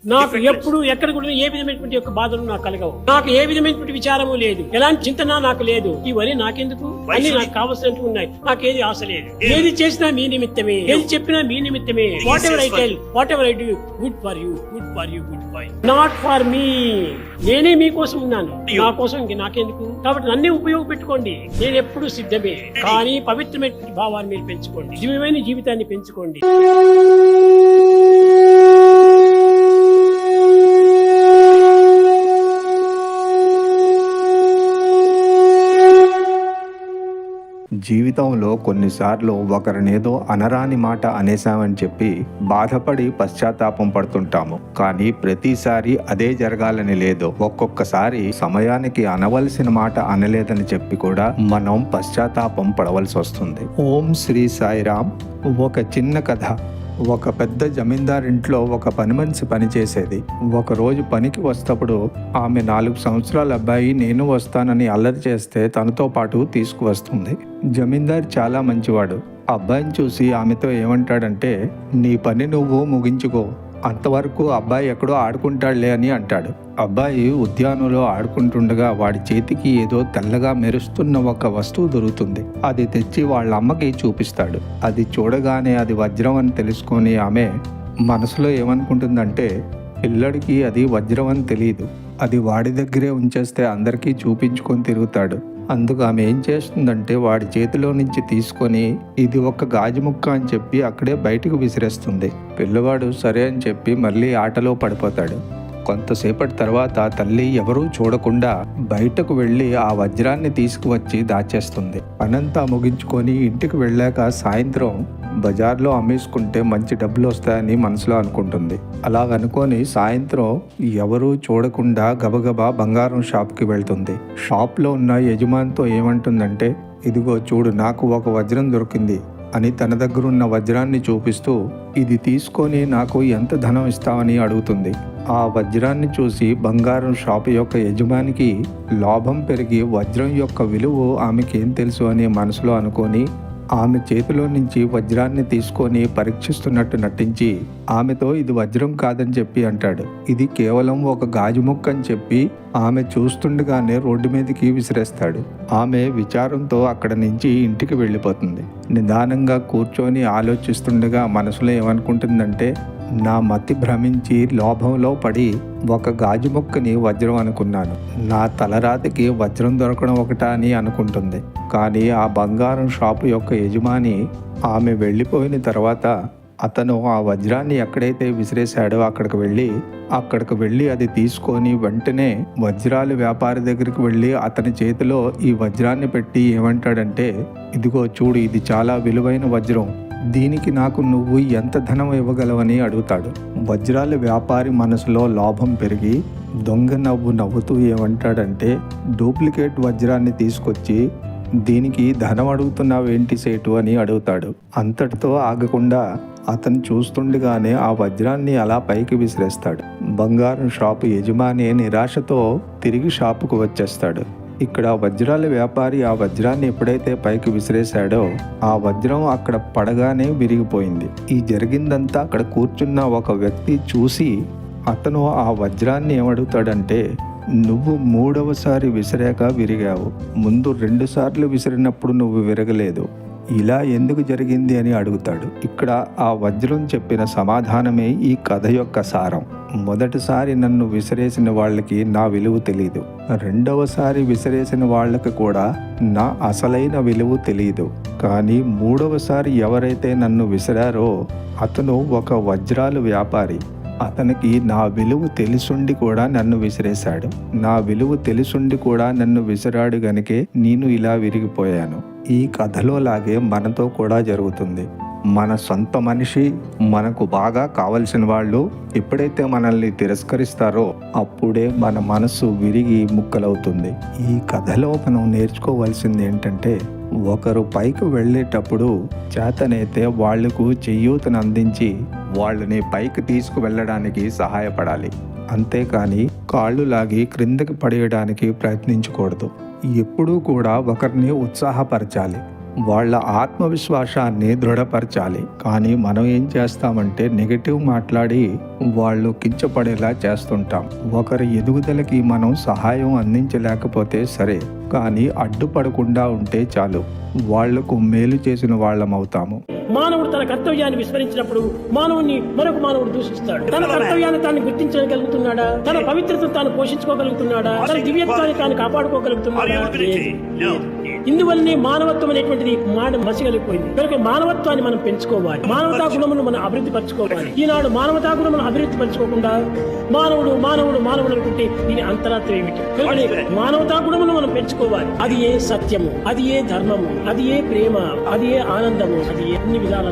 నాకు ఎప్పుడు ఎక్కడ కూడా ఏ విధమైనటువంటి యొక్క బాధలు నాకు కలగవు. నాకు ఏ విధమైనటువంటి విచారము లేదు, ఎలాంటి చింతన నాకు లేదు. ఇవన్నీ నాకెందుకు, అన్ని నాకు కావాల్సినట్టు ఉన్నాయి. నాకేది ఆశ లేదు. ఏది చేసినా మీ నిమిత్తమే, ఏది చెప్పినా మీ నిమిత్తమే. What ever I tell, what ever I do, good for you, good for you, good for you, not for me. నేనే మీకోసం ఉన్నాను, నా కోసం ఇంక నాకెందుకు. కాబట్టి నన్నే ఉపయోగపెట్టుకోండి, నేను ఎప్పుడు సిద్ధమే. కానీ పవిత్రమైనటువంటి భావాన్ని మీరు పెంచుకోండి, దివ్యమైన జీవితాన్ని పెంచుకోండి. జీవితంలో కొన్నిసార్లు ఒకరినేదో అనరాని మాట అనేసామని చెప్పి బాధపడి పశ్చాత్తాపం పడుతుంటాము. కానీ ప్రతిసారి అదే జరగాలని లేదు. ఒక్కొక్కసారి సమయానికి అనవలసిన మాట అనలేదని చెప్పి కూడా మనం పశ్చాత్తాపం పడవలసి వస్తుంది. ఓం శ్రీ సాయిరామ్. ఒక చిన్న కథ. ఒక పెద్ద జమీందారింట్లో ఒక పని మనిషి పనిచేసేది. ఒకరోజు పనికి వస్తప్పుడు ఆమె 4 సంవత్సరాల అబ్బాయి నేను వస్తానని అల్లరి చేస్తే తనతో పాటు తీసుకువస్తుంది. జమీందార్ చాలా మంచివాడు. అబ్బాయిని చూసి ఆమెతో ఏమంటాడంటే, నీ పని నువ్వు ముగించుకో, అంతవరకు అబ్బాయి ఎక్కడో ఆడుకుంటాడులే అని అంటాడు. అబ్బాయి ఉద్యానంలో ఆడుకుంటుండగా వాడి చేతికి ఏదో తెల్లగా మెరుస్తున్న ఒక వస్తువు దొరుకుతుంది. అది తెచ్చి వాళ్ళ అమ్మకి చూపిస్తాడు. అది చూడగానే అది వజ్రం అని తెలుసుకొని ఆమె మనసులో ఏమనుకుంటుందంటే, పిల్లడికి అది వజ్రం అని తెలియదు, అది వాడి దగ్గరే ఉంచేస్తే అందరికీ చూపించుకొని తిరుగుతాడు. అందుకు ఆమె ఏం చేస్తుందంటే వాడి చేతిలో నుంచి తీసుకొని ఇది ఒక గాజు ముక్క అని చెప్పి అక్కడే బయటకు విసిరేస్తుంది. పిల్లవాడు సరే అని చెప్పి మళ్ళీ ఆటలో పడిపోతాడు. కొంతసేపటి తర్వాత తల్లి ఎవరూ చూడకుండా బయటకు వెళ్ళి ఆ వజ్రాన్ని తీసుకువచ్చి దాచేస్తుంది. పనంతా ముగించుకొని ఇంటికి వెళ్ళాక సాయంత్రం బజార్లో అమ్మేసుకుంటే మంచి డబ్బులు వస్తాయని మనసులో అనుకుంటుంది. అలాగనుకొని సాయంత్రం ఎవరూ చూడకుండా గబగబా బంగారం షాప్కి వెళ్తుంది. షాప్లో ఉన్న యజమానితో ఏమంటుందంటే, ఇదిగో చూడు, నాకు ఒక వజ్రం దొరికింది అని తన దగ్గరున్న వజ్రాన్ని చూపిస్తూ, ఇది తీసుకొని నాకు ఎంత ధనం ఇస్తావని అడుగుతుంది. ఆ వజ్రాన్ని చూసి బంగారం షాపు యొక్క యజమానికి లోభం పెరిగి వజ్రం యొక్క విలువ ఆమెకేం తెలుసు అని మనసులో అనుకొని ఆమె చేతిలో నుంచి వజ్రాన్ని తీసుకొని పరీక్షిస్తున్నట్టు నటించి ఆమెతో ఇది వజ్రం కాదని చెప్పి అంటాడు. ఇది కేవలం ఒక గాజు ముక్క అని చెప్పి ఆమె చూస్తుండగానే రోడ్డు మీదకి విసిరేస్తాడు. ఆమె విచారంతో అక్కడ నుంచి ఇంటికి వెళ్ళిపోతుంది. నిదానంగా కూర్చొని ఆలోచిస్తుండగా మనసులో ఏమనుకుంటుందంటే, నా మతి భ్రమించి లోభంలో పడి ఒక గాజు ముక్కని వజ్రం అనుకున్నాను, నా తలరాతికి వజ్రం దొరకడం ఒకటా అని అనుకుంటుంది. కానీ ఆ బంగారం షాపు యొక్క యజమాని ఆమె వెళ్ళిపోయిన తర్వాత అతను ఆ వజ్రాన్ని ఎక్కడైతే విసిరేశాడో అక్కడికి వెళ్ళి అది తీసుకొని వెంటనే వజ్రాల వ్యాపారి దగ్గరికి వెళ్ళి అతని చేతిలో ఈ వజ్రాన్ని పెట్టి ఏమంటాడంటే, ఇదిగో చూడు, ఇది చాలా విలువైన వజ్రం, దీనికి నాకు నువ్వు ఎంత ధనం ఇవ్వగలవని అడుగుతాడు. వజ్రాల వ్యాపారి మనసులో లోభం పెరిగి దొంగ నవ్వు నవ్వుతూ ఏమంటాడంటే, డూప్లికేట్ వజ్రాన్ని తీసుకొచ్చి దీనికి ధనం అడుగుతున్నావేంటి సేటు అని అడుగుతాడు. అంతటితో ఆగకుండా అతను చూస్తుండగానే ఆ వజ్రాన్ని అలా పైకి విసిరేస్తాడు. బంగారం షాపు యజమాని నిరాశతో తిరిగి షాపుకు వచ్చేస్తాడు. ఇక్కడ వజ్రాల వ్యాపారి ఆ వజ్రాన్ని ఎప్పుడైతే పైకి విసిరేశాడో ఆ వజ్రం అక్కడ పడగానే విరిగిపోయింది. ఈ జరిగిందంతా అక్కడ కూర్చున్న ఒక వ్యక్తి చూసి అతను ఆ వజ్రాన్ని ఏమడుగుతాడంటే, నువ్వు 3వసారి విసిరాక విరిగావు, ముందు 2 సార్లు విసిరినప్పుడు నువ్వు విరగలేదు, ఇలా ఎందుకు జరిగింది అని అడుగుతాడు. ఇక్కడ ఆ వజ్రం చెప్పిన సమాధానమే ఈ కథ యొక్క సారం. మొదటిసారి నన్ను విసిరేసిన వాళ్ళకి నా విలువ తెలీదు, 2వసారి విసిరేసిన వాళ్ళకి కూడా నా అసలైన విలువ తెలీదు, కానీ 3వసారి ఎవరైతే నన్ను విసిరారో అతను ఒక వజ్రాలు వ్యాపారి. అతనికి నా విలువ తెలుసుండి కూడా నన్ను విసిరేశాడు, నా విలువ తెలుసుండి కూడా నన్ను విసిరాడు గనుకే నేను ఇలా విరిగిపోయాను. ఈ కథలో లాగే మనతో కూడా జరుగుతుంది. మన సొంత మనిషి, మనకు బాగా కావలసిన వాళ్ళు ఎప్పుడైతే మనల్ని తిరస్కరిస్తారో అప్పుడే మన మనసు విరిగి ముక్కలవుతుంది. ఈ కథలో మనం నేర్చుకోవాల్సింది ఏంటంటే, ఒకరు పైకి వెళ్ళేటప్పుడు చేతనైతే వాళ్లకు చేయూతను అందించి వాళ్ళని పైకి తీసుకువెళ్ళడానికి సహాయపడాలి. అంతేకాని కాళ్ళు లాగి క్రిందకి పడేయడానికి ప్రయత్నించకూడదు. ఎప్పుడూ కూడా ఒకరిని ఉత్సాహపరచాలి. వాళ్ళ ఆత్మవిశ్వాసాన్ని దృఢపరచాలి. కానీ మనం ఏం చేస్తామంటే నెగటివ్ మాట్లాడి వాళ్ళు కించపడేలా చేస్తుంటాం. ఒకరి ఎదుగుదలకి మనం సహాయం అందించలేకపోతే సరే, కానీ అడ్డుపడకుండా ఉంటే చాలు, వాళ్లకు మేలు చేసిన వాళ్ళమవుతాము. మానవుడు తన కర్తవ్యాన్ని విస్మరించినప్పుడు మానవుని మరొక మానవుడు దూషిస్తాడు. తన కర్తవ్యాన్ని తాను గుర్తించగలుగుతున్నాడా? తన పవిత్రతను తాను పోషించుకోగలుగుతున్నాడా? తన దివ్యత్వాన్ని తాను కాపాడుకోగలుగుతున్నాడా? ఇందువల్లనే మానవత్వం అనేటువంటిది మసిగలిపోయింది. కనుక మానవత్వాన్ని మనం పెంచుకోవాలి, మానవతా గుణమును మనం అభివృద్ధి పరచుకోవాలి. ఈనాడు మానవతా గుణమును అభివృద్ధి పరచుకోకుండా మానవుడు మానవుడు మానవుడు అనుకుంటే దీని అంతరాత్రం ఏమిటి? కనుక మానవతా గుణమును మనం పెంచుకోవాలి. అది ఏ సత్యము, అది ఏ ధర్మము, అది ఏ ప్రేమ, అది ఏ ఆనందము, అది ఏ అన్ని విధాల